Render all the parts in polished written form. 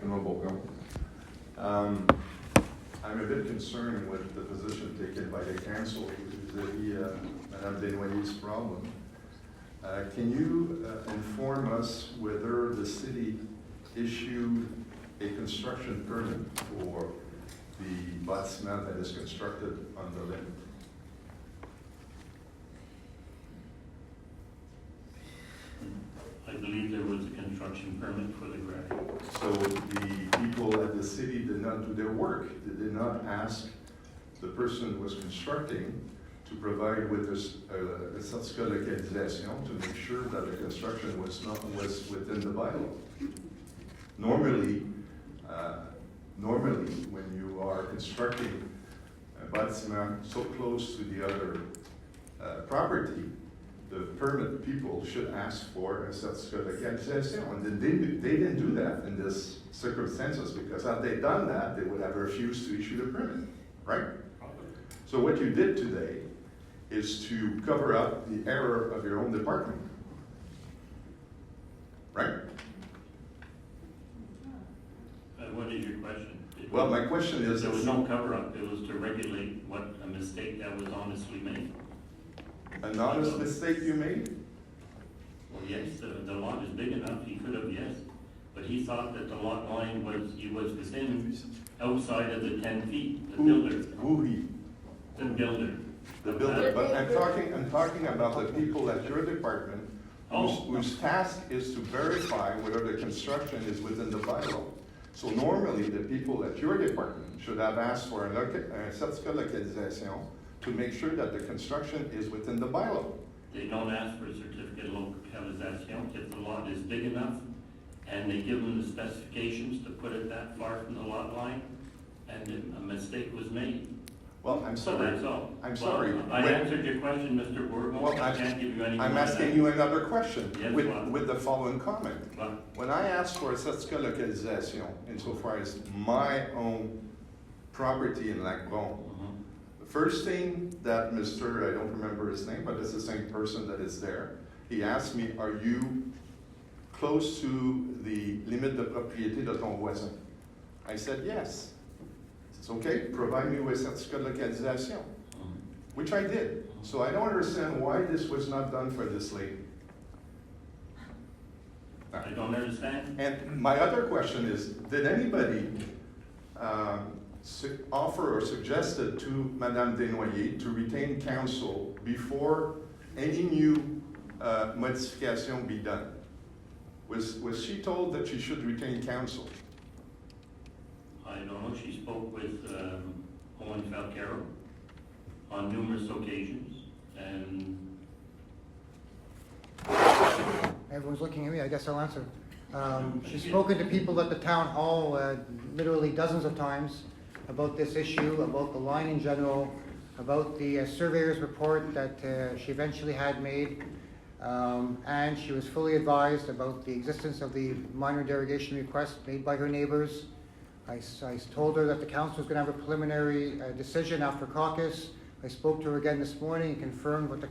Benoit Bourgon. I'm a bit concerned with the position taken by the council vis-à-vis Madame Desnoyers' problem. Can you inform us whether the city issued a construction permit for the bâtiment that is constructed on the limit? I believe there was a construction permit for the garage. So the people at the city did not do their work. They did not ask the person who was constructing to provide with this certificat de localisation to make sure that the construction was within the bylaw. Normally, when you are constructing a bâtiment so close to the other property, the permit people should ask for a certificat de localisation. And then they didn't do that in this circumstances, because had they done that, they would have refused to issue the permit, right? So what you did today is to cover up the error of your own department, right? What is your question? Well, my question is... There was no cover-up. It was to regulate what a mistake that was honestly made. An honest mistake you made? Well, yes, the lot is big enough. He could have, yes. But he thought that the lot line was within, outside of the 10 feet, the builder. Who he? The builder. The builder, but I'm talking about the people at your department whose task is to verify whether the construction is within the bylaw. So normally, the people at your department should have asked for a certificat de localisation to make sure that the construction is within the bylaw. They don't ask for a certificate of localization if the lot is big enough, and they give them the specifications to put it that far from the lot line, and a mistake was made. Well, I'm So sorry. that's all. I'm sorry. I answered your question, Mr. Bourgon. Well, I can't give you any more. I'm asking you another question Yes, with the following comment. What? When I asked for a certificat de localisation, insofar as my own property in Lac Brun, the first thing that Mr., I don't remember his name, but it's the same person that is there, he asked me, are you close to the limite de propriété de ton voisin? I said, yes. It's okay, provide me with certificat de localisation, which I did. So I don't understand why this was not done for this lady. I don't understand. And my other question is, did anybody offer or suggested to Madame Desnoyers to retain counsel before any new modification be done? Was she told that she should retain counsel? I don't know. She spoke with Owen Falcaro on numerous occasions, and Everyone's looking at me, I guess I'll answer. She's spoken to people at the town hall literally dozens of times about this issue, about the line in general, about the surveyor's report that she eventually had made, and she was fully advised about the existence of the minor derogation request made by her neighbors. I told her that the council was going to have a preliminary decision after caucus. I spoke to her again this morning and confirmed what the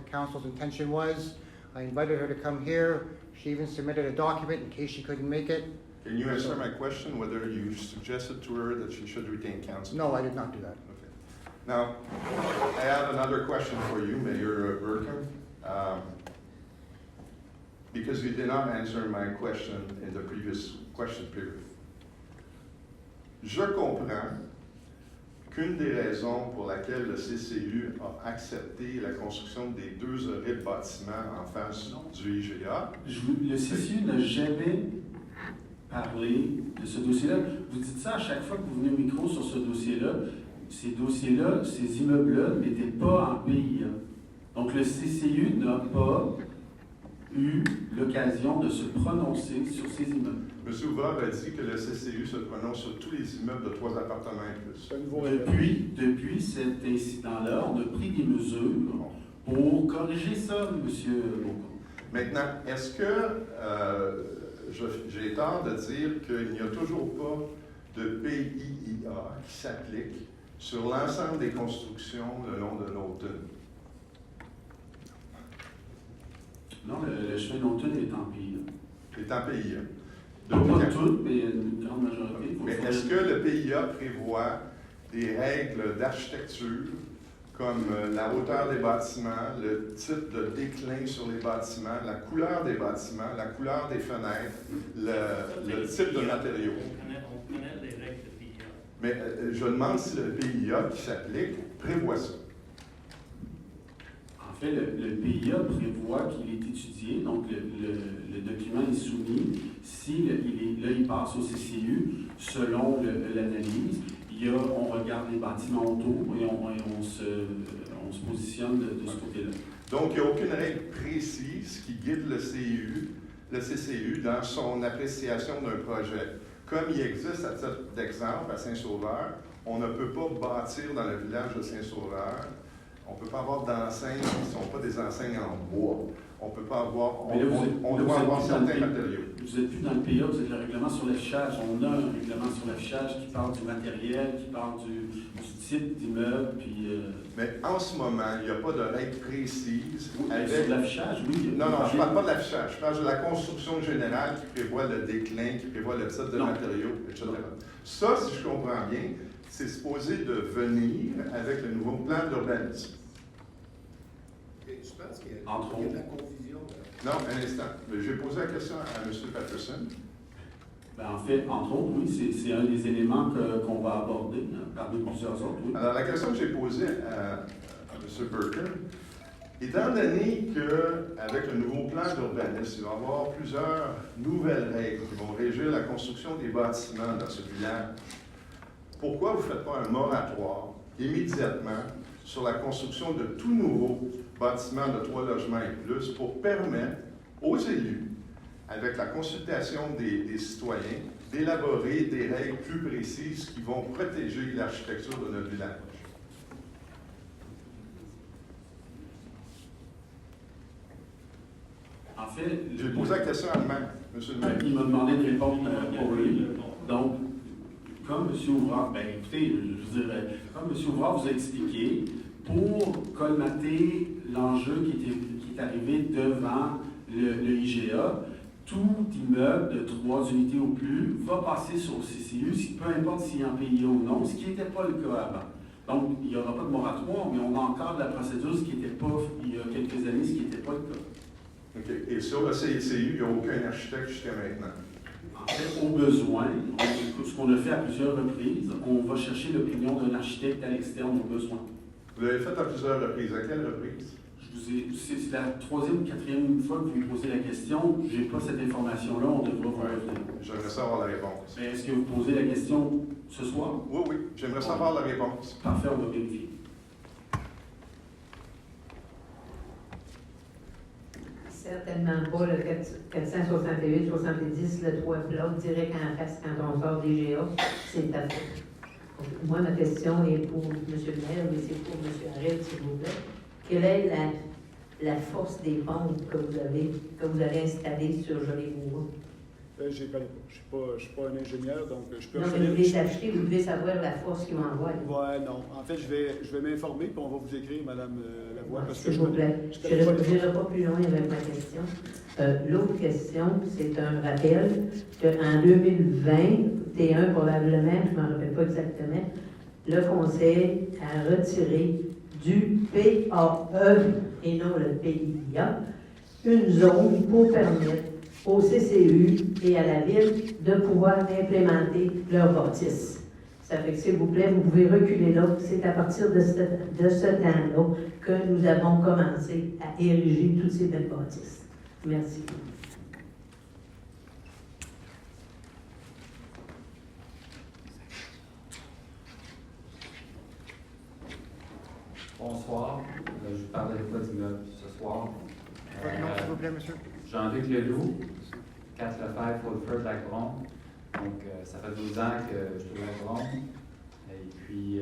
council's intention was. I invited her to come here. She even submitted a document in case she couldn't make it. Can you answer my question, whether you suggested to her that she should retain counsel? No, I did not do that. Okay. Now, I have another question for you, Mayor Burkham, because you did not answer my question in the previous question period. Je comprends qu'une des raisons pour laquelle le CCU a accepté la construction des deux horribles bâtiments en face du IGA. Le CCU n'a jamais parlé de ce dossier-là. Vous dites ça à chaque fois que vous venez au micro sur ce dossier-là. Ces dossiers-là, ces immeubles-là n'étaient pas en PIA. Donc le CCU n'a pas eu l'occasion de se prononcer sur ces immeubles. M. Ouvrard a dit que le CCU se prononce sur tous les immeubles de 3 appartements et plus. Depuis cet incident-là, on a pris des mesures pour corriger ça, M. Bourgon. Maintenant, est-ce que j'ai tort de dire qu'il n'y a toujours pas de PIA qui s'applique sur l'ensemble des constructions le long de Norton? Non, le chemin Norton est en PIA. C'est en PIA. Pas toutes, mais une grande majorité. PIA prévoit des règles d'architecture comme la hauteur des bâtiments, le type de déclin sur les bâtiments, la couleur des bâtiments, la couleur des fenêtres, le type de matériaux. On connaît les règles de PIA. Mais je demande si le PIA qui s'applique prévoit ça. En fait, le PIA prévoit qu'il est étudié, donc le document est soumis. Si il passe au CCU, selon l'analyse, on regarde les bâtiments autour et on se positionne de ce côté-là. Donc, il n'y a aucune règle précise qui guide le CCU dans son appréciation d'un projet. Comme il existe, à titre d'exemple, à Saint-Sauveur, on ne peut pas bâtir dans le village de Saint-Sauveur. On ne peut pas avoir d'enseignes qui ne sont pas des enseignes en bois. On peut pas avoir, on doit avoir certains matériaux. Vous n'êtes plus dans le PIA, vous êtes le règlement sur l'affichage. On a un règlement sur l'affichage qui parle du matériel, qui parle du type d'immeuble. Mais en ce moment, il n'y a pas de règle précise. Sur l'affichage, oui. Non, je ne parle pas de l'affichage. Je parle de la construction générale qui prévoit le déclin, qui prévoit le type de matériaux, etc. Ça, si je comprends bien, c'est supposé de venir avec le nouveau plan d'urbanisme. Je pense qu'il y a Entre de la confusion. Non, un instant. J'ai posé la question à M. Patterson. En fait, entre autres, oui, c'est un des éléments qu'on va aborder, parmi plusieurs autres, oui. Alors, la question que j'ai posée à M. Burton, étant donné qu'avec le nouveau plan d'urbanisme, il va y avoir plusieurs nouvelles règles qui vont régir la construction des bâtiments dans ce village, pourquoi vous ne faites pas un moratoire immédiatement sur la construction de tout nouveau bâtiment de 3 logements et plus pour permettre aux élus, avec la consultation des citoyens, d'élaborer des règles plus précises qui vont protéger l'architecture de notre village? En fait, J'ai posé la question à lui-même, M. le maire. il m'a demandé de répondre pour lui. Donc, comme M. Ouvrard, écoutez, je dirais, comme M. Ouvrard vous a expliqué, pour colmater l'enjeu qui est arrivé devant le IGA, tout immeuble de 3 unités ou plus va passer sur le CCU, peu importe s'il est en PIA ou non, ce qui n'était pas le cas avant. Donc, il n'y aura pas de moratoire, mais on a encore de la procédure, ce qui n'était pas, il y a quelques années, ce qui n'était pas le cas. OK. Et sur le CCU, il n'y a aucun architecte jusqu'à maintenant. En fait, au besoin, ce qu'on a fait à plusieurs reprises, on va chercher l'opinion d'un architecte à l'externe au besoin. Vous l'avez fait à plusieurs reprises. À quelle reprise? C'est la 3e ou 4e fois que vous me posez la question. Je n'ai pas cette information-là, on devra vous revenir. J'aimerais savoir la réponse. Mais est-ce que vous posez la question ce soir? Oui. J'aimerais savoir la réponse. Parfait, on va vérifier. Certainement pas le 468, 70, le 3 plat, direct en face quand on sort des GA, c'est à fait. Moi, ma question est pour M. le maire, mais c'est pour M. Harel, s'il vous plaît. Quelle est la force des pompes que vous allez installer sur Jolibois? Je ne connais pas. Je suis pas un ingénieur, donc je peux... Non, mais vous les achetez, vous devez savoir la force qu'ils m'envoient. Ouais, non. En fait, je vais m'informer, puis on va vous écrire, Madame Lavoie, parce que S'il vous plaît, je n'irai pas plus loin avec ma question. L'autre question, c'est un rappel qu'en 2021, probablement, je ne m'en rappelle pas exactement, le Conseil a retiré du PAE et non le PIA une zone pour permettre au CCU et à la Ville de pouvoir implémenter leur bâtisse. Ça fait que, s'il vous plaît, vous pouvez reculer là. C'est à partir de ce temps-là que nous avons commencé à ériger toutes ces belles bâtisses. Merci. Bonsoir, je parle avec votre immeuble ce soir. Votre nom, s'il vous plaît, monsieur? Jean-Luc Leloup, 4 Lefebvre, Fulford, Lacron. Donc, ça fait 12 ans que je suis à Lacron. Et puis,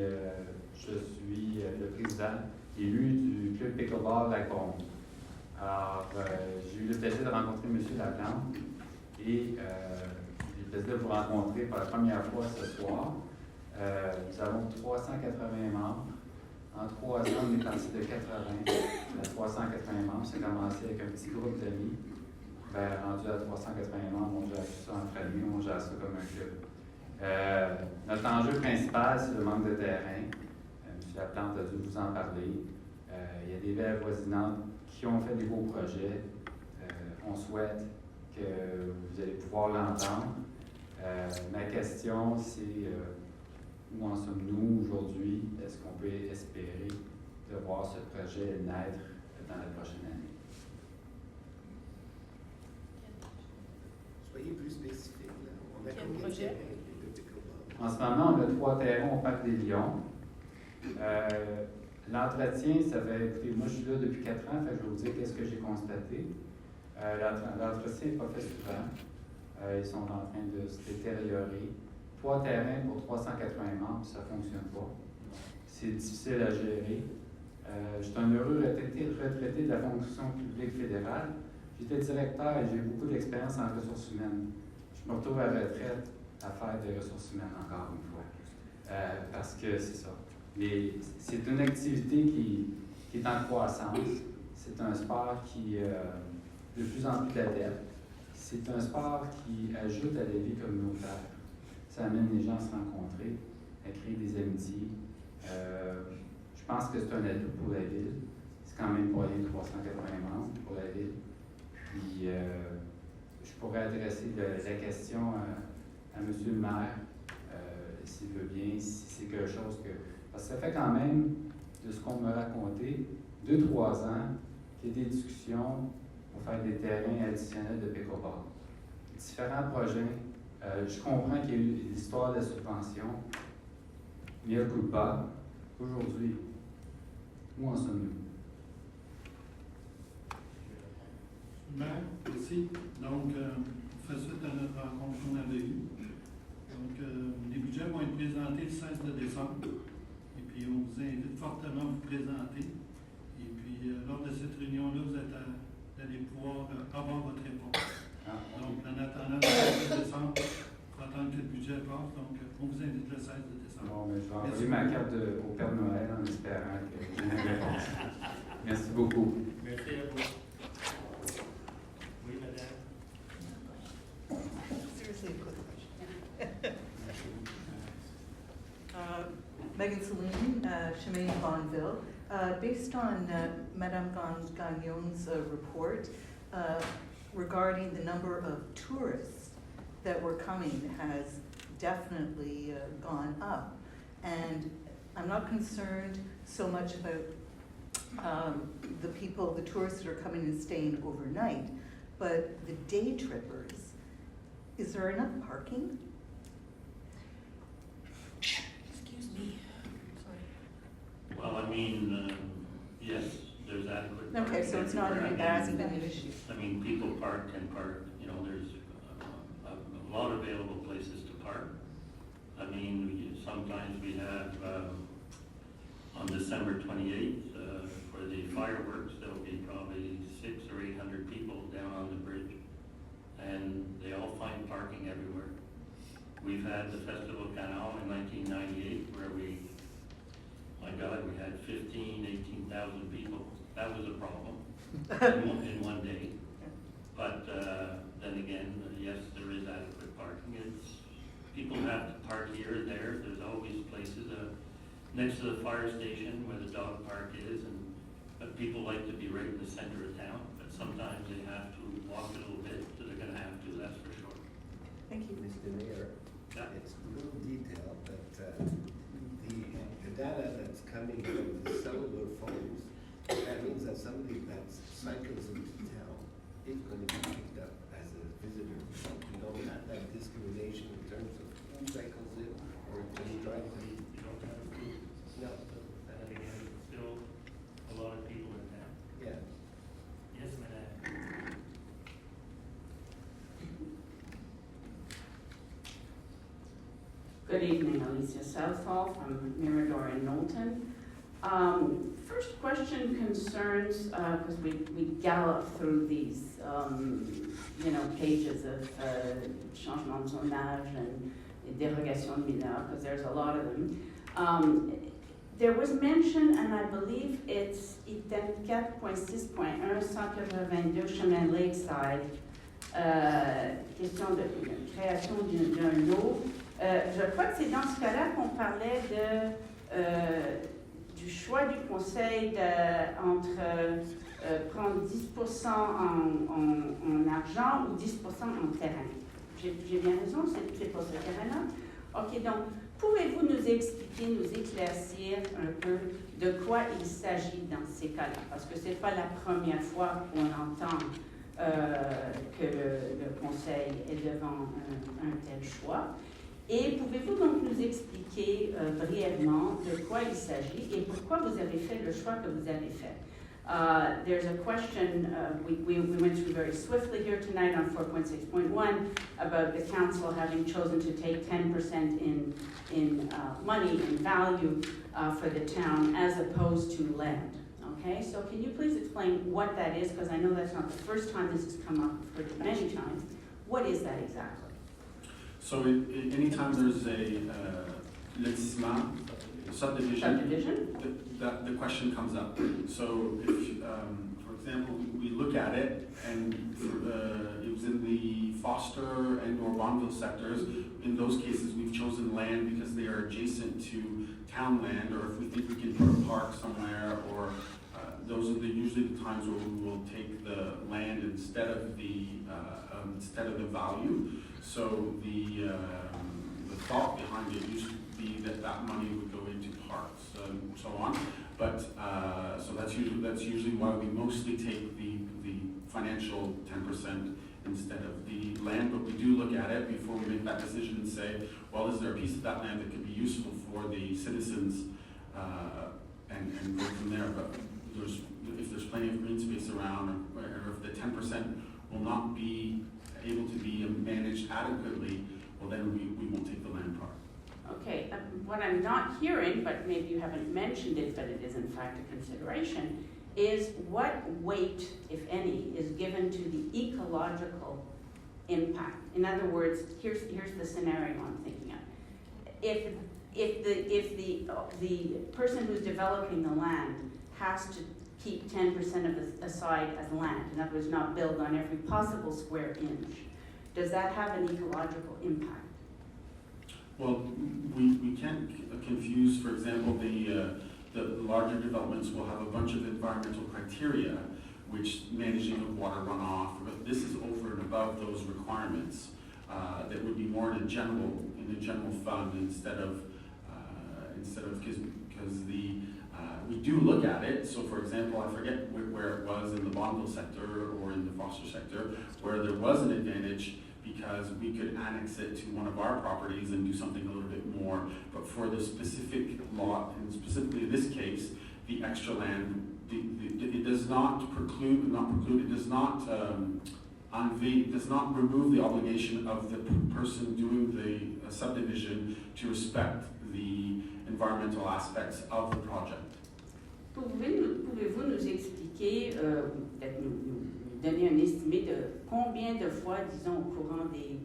je suis le président élu du club Pickleball Lacron. Alors, j'ai eu le plaisir de rencontrer M. Laplante et j'ai eu le plaisir de vous rencontrer pour la première fois ce soir. Nous avons 380 membres. En 3 ans, on est parti de 80 à 380 membres. C'est commencé avec un petit groupe d'amis. Rendu à 380 membres, on gère ça entre amis, on gère ça comme un club. Notre enjeu principal, c'est le manque de terrain. M. Laplante a dû vous en parler. Il y a des villes avoisinantes qui ont fait des beaux projets. On souhaite que vous allez pouvoir l'entendre. Ma question, c'est où en sommes-nous aujourd'hui? Est-ce qu'on peut espérer de voir ce projet naître dans la prochaine année? Soyez plus spécifique, là. On a Quel combien de projet? terrains de pickleball? En ce moment, on a 3 terrains au Parc des Lions. L'entretien, ça va être... Moi, je suis là depuis 4 ans, fait que je vais vous dire qu'est-ce que j'ai constaté. L'entretien n'est pas fait souvent. Ils sont en train de se détériorer. 3 terrains pour 380 membres, ça ne fonctionne pas. C'est difficile à gérer. Je suis un heureux retraité de la fonction publique fédérale. J'étais directeur et j'ai eu beaucoup d'expérience en ressources humaines. Je me retrouve à la retraite à faire des ressources humaines encore une fois. Parce que c'est ça. C'est une activité qui est en croissance. C'est un sport qui de plus en plus d'adeptes. C'est un sport qui ajoute à la vie communautaire. Ça amène les gens à se rencontrer, à créer des amitiés. Je pense que c'est un atout pour la ville. C'est quand même pas rien de 380 membres pour la ville. Puis, je pourrais adresser la question à M. le maire, s'il veut bien, si c'est quelque chose que... Parce que ça fait quand même, de ce qu'on m'a raconté, 2-3 ans qu'il y a des discussions pour faire des terrains additionnels de pickleball. Différents projets. Je comprends qu'il y a eu l'histoire de la subvention, mais il y a le coup de barre. Aujourd'hui, où en sommes-nous? Maire, aussi. Donc, on fait suite à notre rencontre qu'on avait eue. Donc, les budgets vont être présentés le 16 décembre. Et puis, on vous invite fortement à vous présenter. Et puis, lors de cette réunion-là, vous allez pouvoir avoir votre réponse. Donc, en attendant le 16 décembre, il faut attendre que le budget passe. Donc, on vous invite le 16 décembre. Bon, mais je vais envoyer ma carte au Père Noël en espérant que j'ai une réponse. Merci beaucoup. Merci à vous. Oui, madame. Seriously, a quick question. Megan Celine, Chemin Bonneville. Based on Madame Gagnon's report regarding the number of tourists that were coming has definitely gone up. And I'm not concerned so much about the tourists that are coming and staying overnight, but the day trippers. Is there enough parking? Excuse me, sorry. Well, I mean, yes, there's adequate. Okay, so it's not everywhere. hasn't been an issue. I mean, people park and park, you know, there's a lot of available places to park. I mean, sometimes we have, on December 28th, for the fireworks, there'll be probably 600 or 800 people down on the bridge. And they all find parking everywhere. We've had the Festival Canal in 1998 where my God, we had 18,000 people. That was a problem in one day. But then again, yes, there is adequate parking. People have to park here and there. There's always places next to the fire station where the dog park is, but people like to be right in the center of town. But sometimes they have to walk a little bit, so they're going to have to. That's for sure. Thank you. Mr. Mayor, Yeah. it's a little detail, but the data that's coming from the cellular phones, that means that somebody that cycles into town is going to be picked up as a visitor. You don't have that discrimination in terms of who cycles in or who drives in. You don't have a group. No, And again, still a lot of people in town. yeah. Yes, madam. Good evening, Alicia Southall from Mirador in Knowlton. First question concerns, because we gallop through these, pages of changement de zonage and dérogation de mineurs, because there's a lot of them. There was mention, and I believe it's item 4.6.1, 182 Chemin Lakeside, question de création d'un lot Je crois que c'est dans ce cas-là qu'on parlait du choix du conseil entre prendre 10% en argent ou 10% en terrain. J'ai bien raison, c'est pour ce terrain-là? OK, donc, pouvez-vous nous expliquer, nous éclaircir un peu de quoi il s'agit dans ces cas-là? Parce que ce n'est pas la première fois qu'on entend que le conseil est devant un tel choix. Et pouvez-vous donc nous expliquer brièvement de quoi il s'agit et pourquoi vous avez fait le choix que vous avez fait? There's a question we went through very swiftly here tonight on 4.6.1 about the council having chosen to take 10% in money and value for the town as opposed to land. Okay, so can you please explain what that is? Because I know that's not the first time this has come up. I've heard it many times. What is that exactly? So anytime there's a lotissement, subdivision, the question comes up. So if, for example, we look at it and it was in the Foster and or Bonneville sectors. In those cases, we've chosen land because they are adjacent to town land, or if we think we can put a park somewhere, or those are usually the times where we will take the land instead of the value. So the thought behind it used to be that money would go into parks and so on. But so that's usually why we mostly take the financial 10% instead of the land. But we do look at it before we make that decision and say, well, is there a piece of that land that could be useful for the citizens, and go from there. But if there's plenty of green space around, or if the 10% will not be able to be managed adequately, well, then we won't take the land part. Okay, what I'm not hearing, but maybe you haven't mentioned it, but it is in fact a consideration, is what weight, if any, is given to the ecological impact. In other words, here's the scenario I'm thinking of. If the person who's developing the land has to keep 10% of it aside as land, in other words, not build on every possible square inch, does that have an ecological impact? Well, we can't confuse, for example, the larger developments will have a bunch of environmental criteria, which managing of water runoff, but this is over and above those requirements. That would be more in a general fund instead of because we do look at it. So, for example, I forget where it was in the Bonneville sector or in the Foster sector, where there was an advantage because we could annex it to one of our properties and do something a little bit more. But for the specific lot, and specifically in this case, the extra land, it does not it does not does not remove the obligation of the person doing the subdivision to respect the environmental aspects of the project. Pouvez-vous nous expliquer, peut-être nous donner un estimé de combien de fois, disons, au courant des,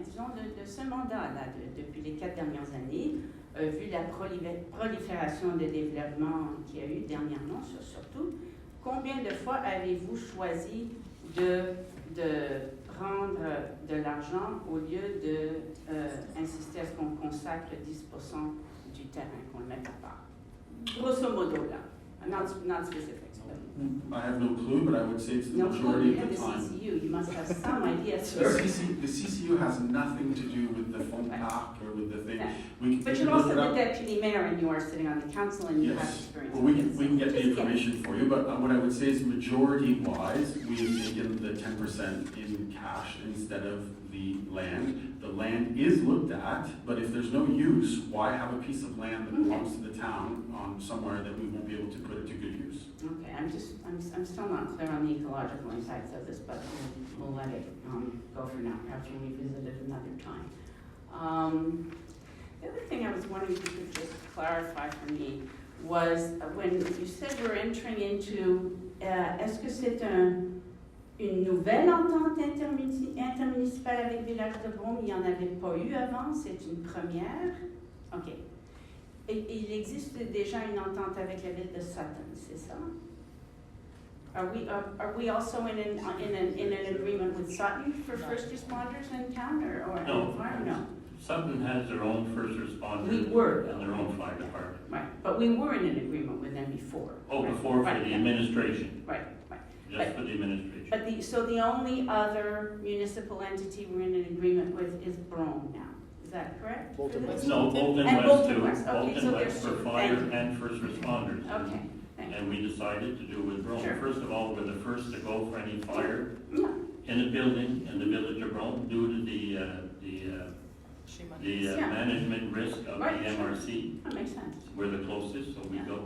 disons, de ce mandat-là, depuis les 4 dernières années, vu la prolifération de développement qu'il y a eu dernièrement, surtout, combien de fois avez-vous choisi de prendre de l'argent au lieu d'insister à ce qu'on consacre 10% du terrain, qu'on le mette à part? Grosso modo, là. Not specifics. I have no clue, but I would say it's the No, majority you of have the the time. CCU, you must have some idea. The CCU has nothing to do with the phone park or with the thing. Yeah. We But can you're also look it the up. deputy mayor and you are sitting on the council and you have Yes, experience. well, we with can, this. we can get the Just information for you, but what I would say is majority-wise, we have taken the 10% in cash instead of the land. The land is looked at, but if there's no use, why have a piece of land that belongs to the town somewhere that we won't be able to put it to good use? Okay, I'm still not clear on the ecological impacts of this, but we'll let it go for now. Perhaps we'll revisit it another time. The other thing I was wondering if you could just clarify for me was when you said we're entering into, est-ce que c'est une nouvelle entente intermunicipale avec Village de Brome? Il n'y en avait pas eu avant, c'est une première. OK. Et il existe déjà une entente avec la ville de Sutton, c'est ça? Are we also in an agreement with Sutton for first responders in town or No. fire? No. Sutton has their own first responders. We were. And their own fire department. Right, but we were in an agreement with them before. Oh, right? before for Right, the yeah. administration, Right, right. just for the administration. But so the only other municipal entity we're in an agreement with is Brome now. Is that correct? Bolton For this? West. No, Bolton And West Bolton too. West, okay, so Bolton West there's for two. fire Thank you. and first responders. Okay, thank you. And we decided to do with Brome. Sure. First of all, we're the first to go for any fire Yeah, in a building in the village of Brome due to the Yeah. management risk of the Right. MRC. that makes sense. We're the closest, so we Yeah. go.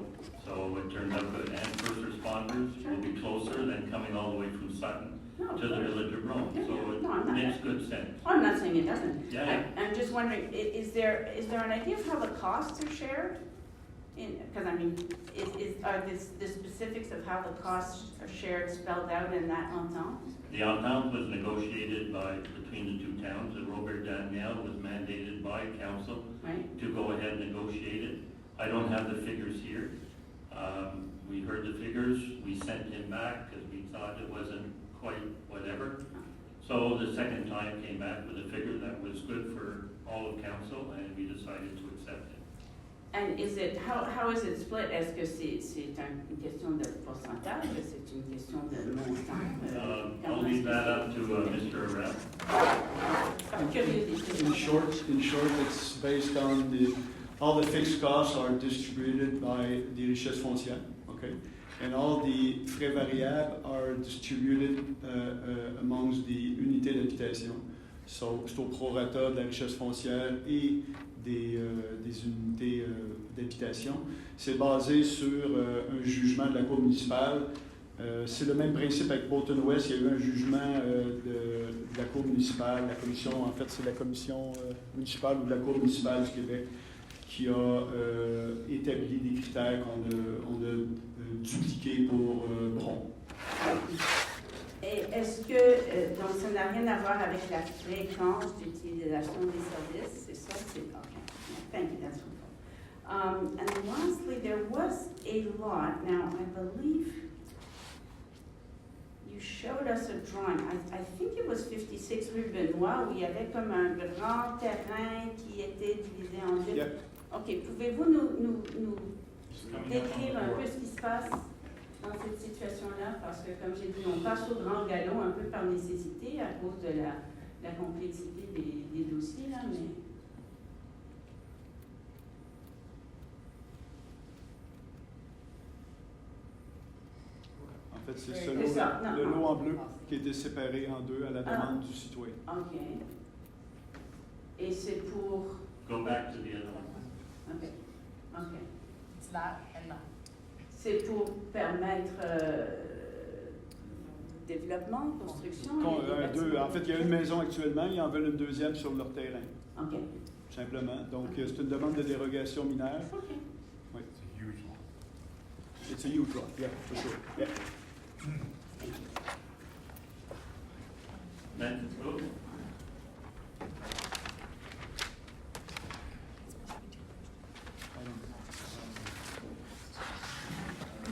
So it turned out good. And first responders will be closer than coming all the way from Sutton No, to the village of Brome. Yeah, So yeah. it No, I'm not- makes good sense. I'm not saying it doesn't. Yeah. I'm just wondering, is there an idea of how the costs are shared? Because I mean, are the specifics of how the costs are shared spelled out in that entente? The entente was negotiated between the two towns, and Robert Daniel was mandated by council Right? to go ahead and negotiate it. I don't have the figures here. We heard the figures, we sent him back because we thought it wasn't quite whatever. So the second time came back with a figure that was good for all of council, and we decided to accept it. And how is it split? Est-ce que c'est une question de pourcentage? C'est une question de montant? I'll leave that up to Mr. Arel. Par curiosité. In short, it's based on all the fixed costs are distributed by the richesses foncières, okay? And all the frais variables are distributed amongst the unités d'habitation. So, c'est au prorata de la richesse foncière et des unités d'habitation. C'est basé sur un jugement de la Cour municipale. C'est le même principe avec Bolton West. Il y a eu un jugement de la Cour municipale, la commission, en fait, c'est la commission municipale ou de la Cour municipale du Québec qui a établi des critères qu'on a dupliqués pour Brome. Et est-ce que, donc ça n'a rien à voir avec la fréquence d'utilisation des services, c'est ça? C'est OK. Thank you, that's helpful. And lastly, there was a lot, now I believe you showed us a drawing, I think it was 56 rue Benoît, où il y avait comme un grand terrain qui était divisé en deux. Yep. OK, pouvez-vous nous décrire un peu ce qui se passe dans cette situation-là? Parce que, comme j'ai dit, on passe au grand galop un peu par nécessité à cause de la complexité des dossiers, là, mais... En fait, c'est C'est ce ça, lot, non, le non. lot en bleu qui a été séparé en deux à la Ah. demande du citoyen. OK. Et c'est pour... Go back to the other one. OK. OK. It's that and that. C'est pour permettre développement, construction? il y a des En bâtiments. fait, il y a une maison actuellement, ils en veulent une deuxième sur leur terrain, OK. tout simplement. Donc, c'est une demande de dérogation mineure. OK. Oui. It's a huge lot, yeah, for sure. Yeah. Then, oh,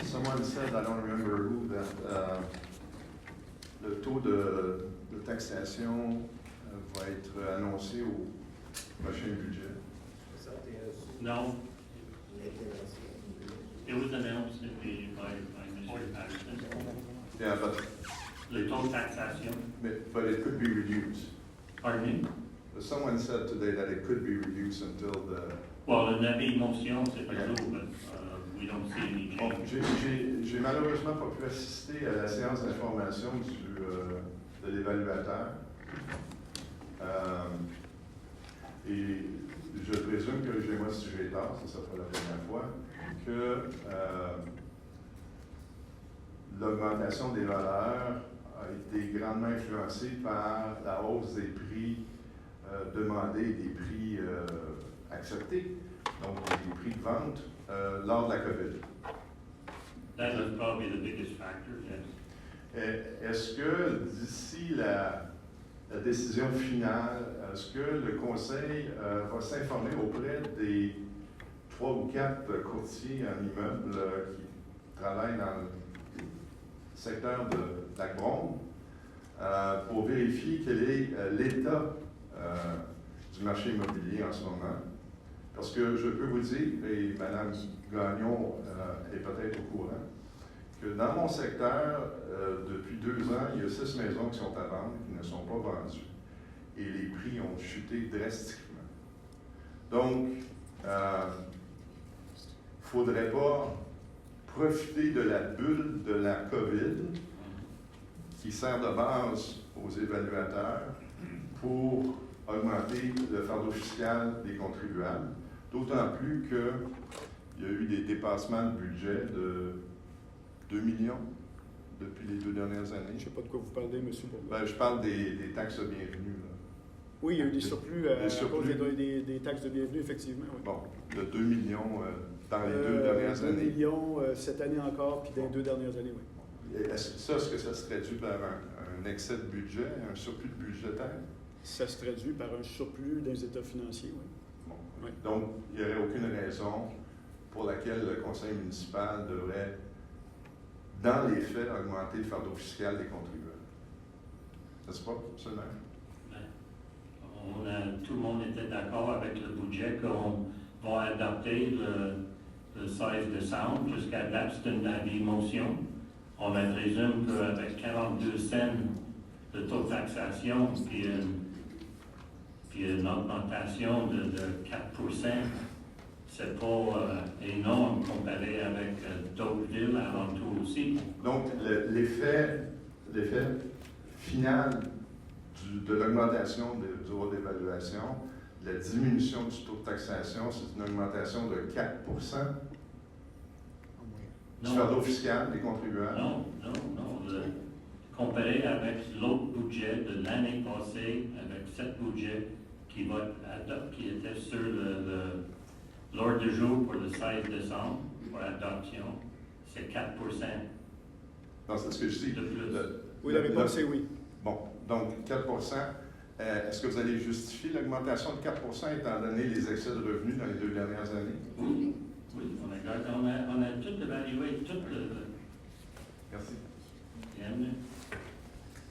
Someone said, I don't remember who, that le taux de taxation va être annoncé au prochain budget. 61 sous. no, Intéressant. it was announced by Mr. Patterson. Yeah, but, Le taux de taxation, but it could be reduced. pardon me? Someone said today that it could be reduced until the, Well, le avis de motion, c'est Okay. toujours, but we don't see any bon, change. j'ai malheureusement pas pu assister à la séance d'information de l'évaluateur. Et je présume que j'ai moi, si j'ai tort, ça sera pas la première fois, que l'augmentation des valeurs a été grandement influencée par la hausse des prix demandés et des prix acceptés, donc des prix de vente lors de la COVID. That was probably the biggest factor, yes. Est-ce que d'ici la décision finale, est-ce que le Conseil va s'informer auprès des 3 ou 4 courtiers en immeuble qui travaillent dans le secteur de Lac-Brome pour vérifier quel est l'état du du marché immobilier en ce moment. Parce que je peux vous dire, et Mme Gagnon est peut-être au courant, que dans mon secteur, depuis 2 ans, il y a 6 maisons qui sont à vendre qui ne sont pas vendues. Et les prix ont chuté drastiquement. Donc, il ne faudrait pas profiter de la bulle de la COVID qui sert de base aux évaluateurs pour augmenter le fardeau fiscal des contribuables, d'autant plus qu'il y a eu des dépassements de budget de 2 millions depuis les 2 dernières années. Je ne sais pas de quoi vous parlez, M. Bourgoin. Ben, je parle des taxes de bienvenue. Là. Oui, il y a eu des surplus, des taxes de bienvenue, effectivement. Oui. Bon, de 2 millions dans les 2 dernières 2 années. millions cette année encore, puis dans les 2 dernières années, oui. Est-ce que ça se traduit par un excès de budget, un surplus de budgétaire? Ça se traduit par un surplus dans les états financiers, oui. Bon. Oui. Donc, il n'y aurait aucune raison pour laquelle le conseil municipal devrait, dans les faits, augmenter le fardeau fiscal des contribuables. N'est-ce pas, M. le maire? Tout le monde était d'accord avec le budget qu'on va adopter le 16 décembre. Jusqu'à date, c'est une avis motion. On présume qu'avec 42 cents de taux de taxation, puis une augmentation de 4%, c'est pas énorme comparé avec d'autres villes alentour aussi. Donc, l'effet final de l'augmentation du droit d'évaluation, la diminution du taux de taxation, c'est une augmentation de 4% du fardeau fiscal des contribuables. Non. Comparé avec l'autre budget de l'année passée, avec ce budget qui était sur l'ordre du jour pour le 16 décembre, pour l'adoption, c'est 4%. Non, c'est ce que je dis. De plus. Oui, la réponse est oui. Bon, donc 4 est-ce que vous allez justifier l'augmentation de 4 étant donné les excès de revenus dans les 2 dernières années? Oui, on a tout évalué, tout le... Merci.